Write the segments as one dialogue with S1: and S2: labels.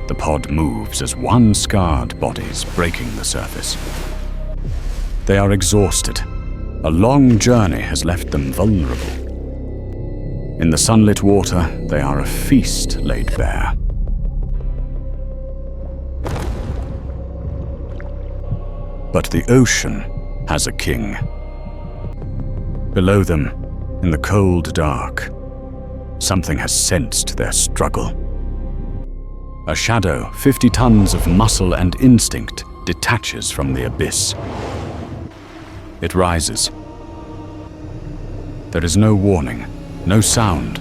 S1: The pod moves as one scarred body's breaking the surface. They are exhausted. A long journey has left them vulnerable. In the sunlit water, they are a feast laid bare. But the ocean has a king. Below them, in the cold dark, something has sensed their struggle. A shadow, 50 tons of muscle and instinct, detaches from the abyss. It rises. There is no warning, no sound,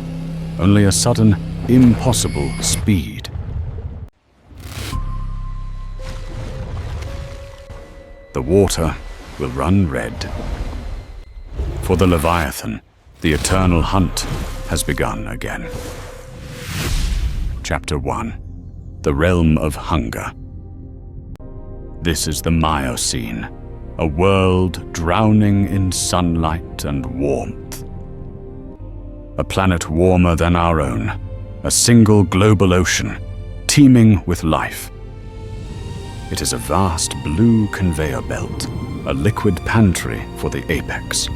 S1: only a sudden, impossible speed. The water will run red. For the Leviathan, the eternal hunt has begun again. Chapter 1. The Realm of Hunger. This is the Miocene, a world drowning in sunlight and warmth. A planet warmer than our own, a single global ocean, teeming with life. It is a vast blue conveyor belt, a liquid pantry for the apex.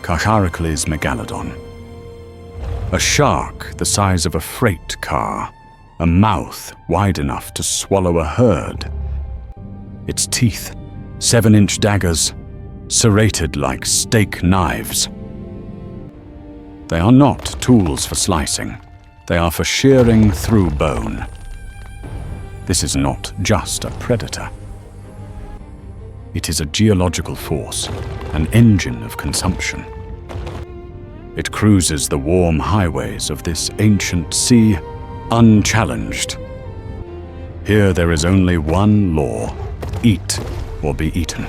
S1: Carcharocles Megalodon. A shark the size of a freight car, a mouth wide enough to swallow a herd. Its teeth, 7-inch daggers, serrated like steak knives. They are not tools for slicing. They are for shearing through bone. This is not just a predator. It is a geological force, an engine of consumption. It cruises the warm highways of this ancient sea, unchallenged. Here there is only one law: eat or be eaten.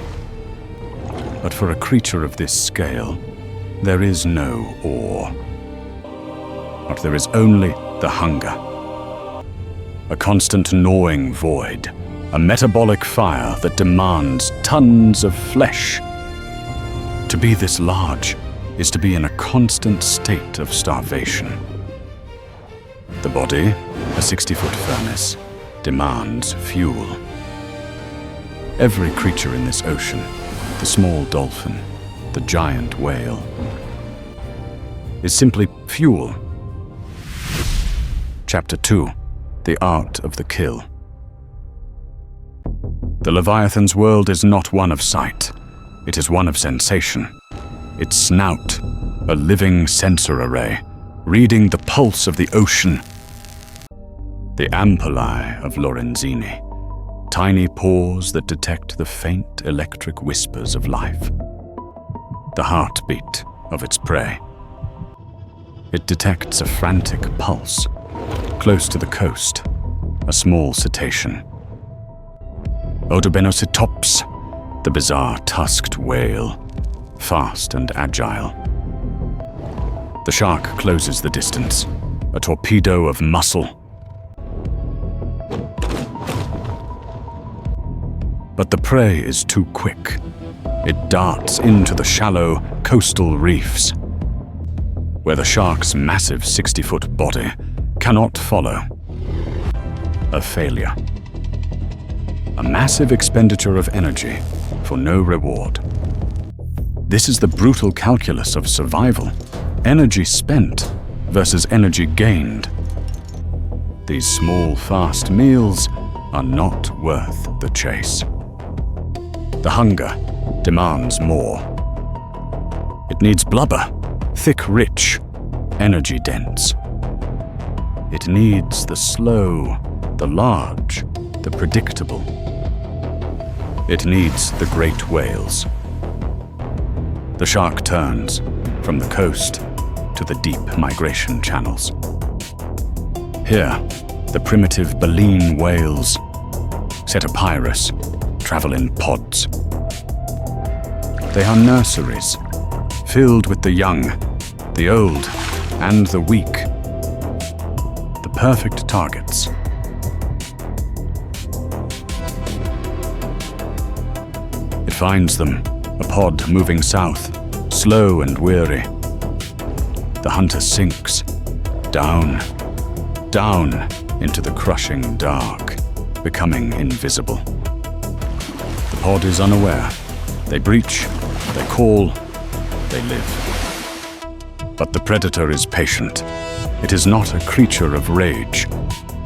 S1: But for a creature of this scale, there is no awe. But there is only the hunger. A constant gnawing void, a metabolic fire that demands tons of flesh. To be this large is to be in a constant state of starvation. The body, a 60-foot furnace, demands fuel. Every creature in this ocean, the small dolphin, the giant whale, is simply fuel. Chapter 2. The Art of the Kill. The Leviathan's world is not one of sight. It is one of sensation. Its snout, a living sensor array, reading the pulse of the ocean. The ampullae of Lorenzini, tiny pores that detect the faint electric whispers of life. The heartbeat of its prey. It detects a frantic pulse. Close to the coast, a small cetacean. Odobenocetops, the bizarre tusked whale, fast and agile. The shark closes the distance, a torpedo of muscle. But the prey is too quick. It darts into the shallow coastal reefs, where the shark's massive 60-foot body cannot follow. A failure. A massive expenditure of energy for no reward. This is the brutal calculus of survival. Energy spent versus energy gained. These small, fast meals are not worth the chase. The hunger demands more. It needs blubber, thick, rich, energy-dense. It needs the slow, the large, the predictable. It needs the great whales. The shark turns from the coast to the deep migration channels. Here, the primitive baleen whales, Setopyrus, travel in pods. They are nurseries, filled with the young, the old, and the weak. The perfect targets. It finds them, a pod moving south, slow and weary. The hunter sinks, down, down into the crushing dark, becoming invisible. The pod is unaware. They breach, they call, they live. But the predator is patient. It is not a creature of rage.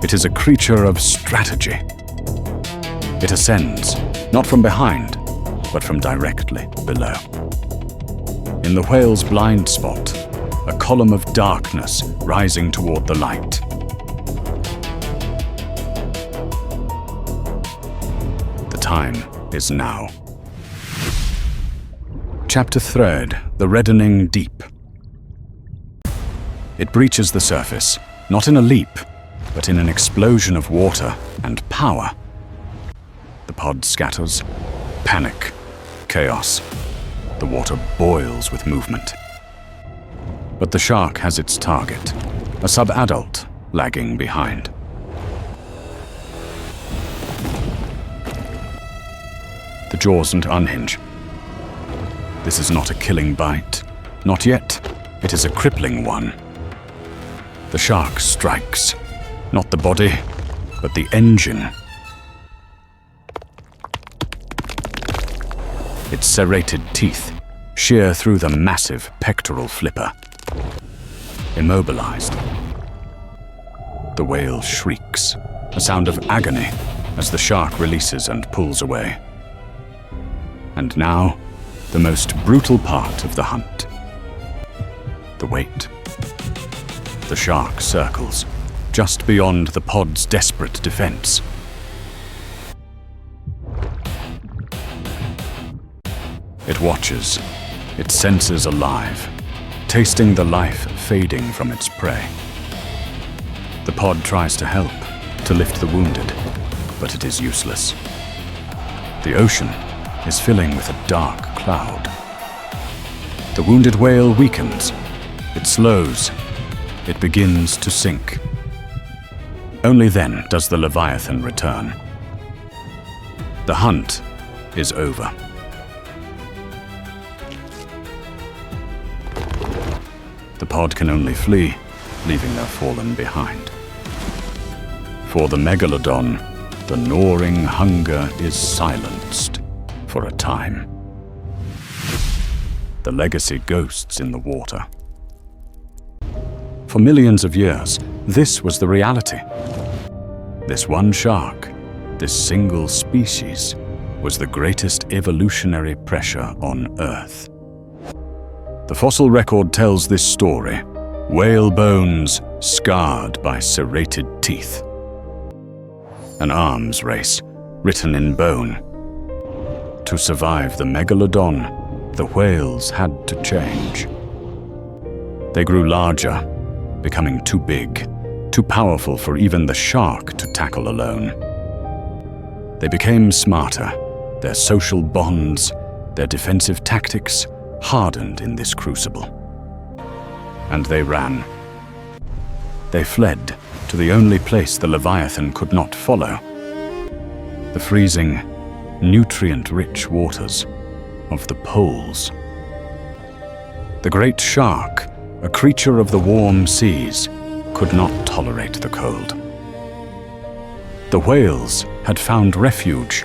S1: It is a creature of strategy. It ascends, not from behind, but from directly below. In the whale's blind spot, a column of darkness rising toward the light. The time is now. Chapter 3: The Reddening Deep. It breaches the surface, not in a leap, but in an explosion of water and power. The pod scatters. Panic. Chaos. The water boils with movement. But the shark has its target, a sub-adult lagging behind. The jaws unhinge. This is not a killing bite. Not yet. It is a crippling one. The shark strikes. Not the body, but the engine. Its serrated teeth shear through the massive pectoral flipper. Immobilized. The whale shrieks, a sound of agony as the shark releases and pulls away. And now, the most brutal part of the hunt. The wait. The shark circles, just beyond the pod's desperate defense. It watches, its senses alive, tasting the life fading from its prey. The pod tries to help, to lift the wounded, but it is useless. The ocean is filling with a dark cloud. The wounded whale weakens. It slows. It begins to sink. Only then does the Leviathan return. The hunt is over. The pod can only flee, leaving their fallen behind. For the Megalodon, the gnawing hunger is silenced for a time. The legacy ghosts in the water. For millions of years, this was the reality. This one shark, this single species, was the greatest evolutionary pressure on Earth. The fossil record tells this story: whale bones scarred by serrated teeth. An arms race, written in bone. To survive the Megalodon, the whales had to change. They grew larger, becoming too big, too powerful for even the shark to tackle alone. They became smarter, their social bonds, their defensive tactics hardened in this crucible. And they ran. They fled to the only place the Leviathan could not follow: the freezing, nutrient-rich waters of the poles. The great shark, a creature of the warm seas, could not tolerate the cold. The whales had found refuge.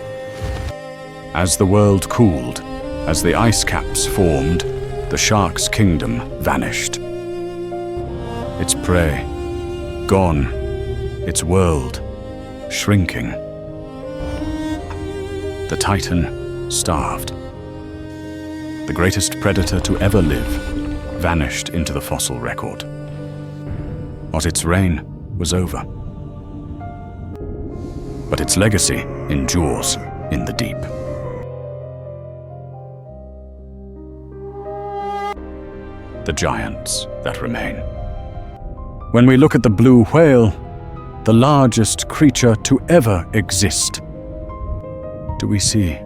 S1: As the world cooled, as the ice caps formed, the shark's kingdom vanished. Its prey, gone, its world, shrinking. The Titan starved. The greatest predator to ever live vanished into the fossil record. But its reign was over. But its legacy endures in the deep. The giants that remain. When we look at the blue whale, the largest creature to ever exist, do we see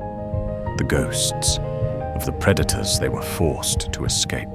S1: the ghosts of the predators they were forced to escape?